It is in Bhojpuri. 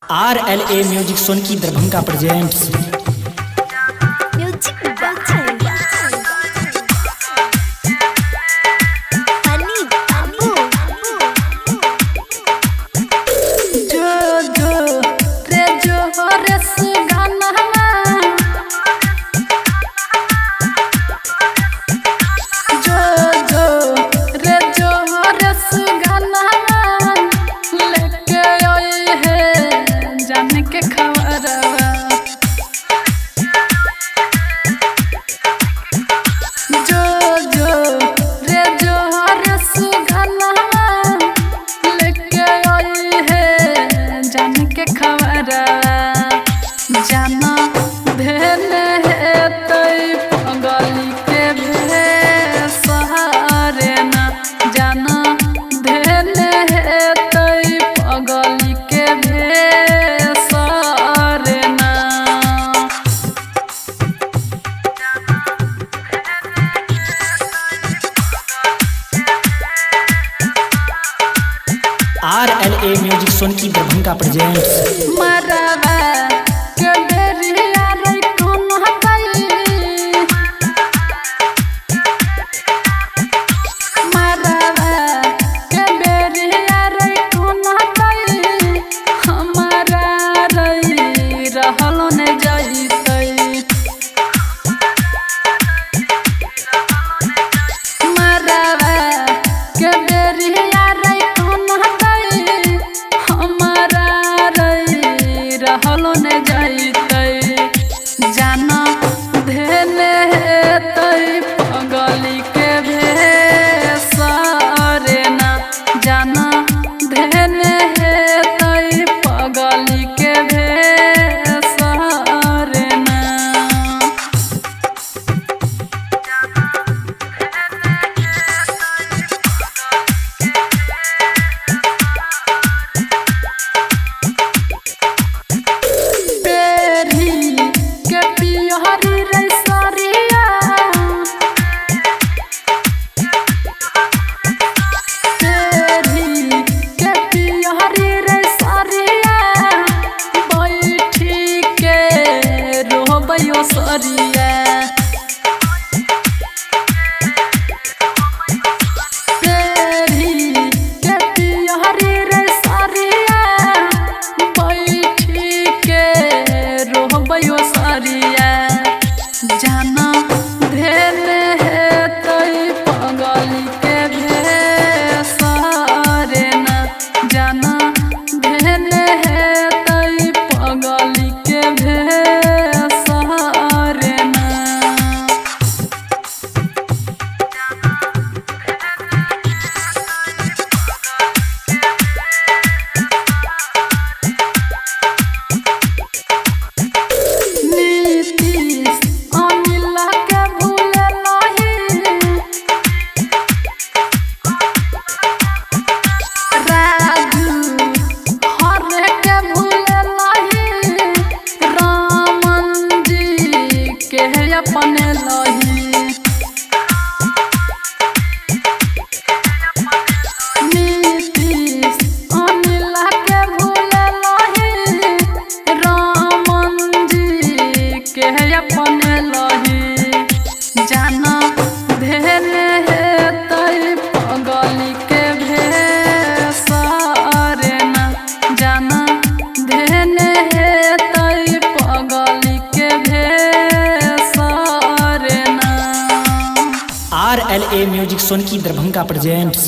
RLA म्यूजिक सोनकी दरभंगा प्रेजेंट्स। जाना भेले तई पगली के सहारे ना, जाना भेले तई पगली के सहारे ना। RLA म्यूजिक सोनकी दरभंगा प्रेजेंट्स। मरवा जाना भेले तई पगली के सहारे ना, जाना भेले तई पगली के सहारे ना। जाना भेले तई पगली के सहारे ना, जाना भेले तई पगली के सहारे ना। अपने लही नीतीश अनिला के भूले लही, रामन जी के अपने लही। जाना भेले तई पगली के सहारे ना, जाना भेले तई पगली के RLA म्यूजिक सोनकी दरभंगा प्रेजेंट्स।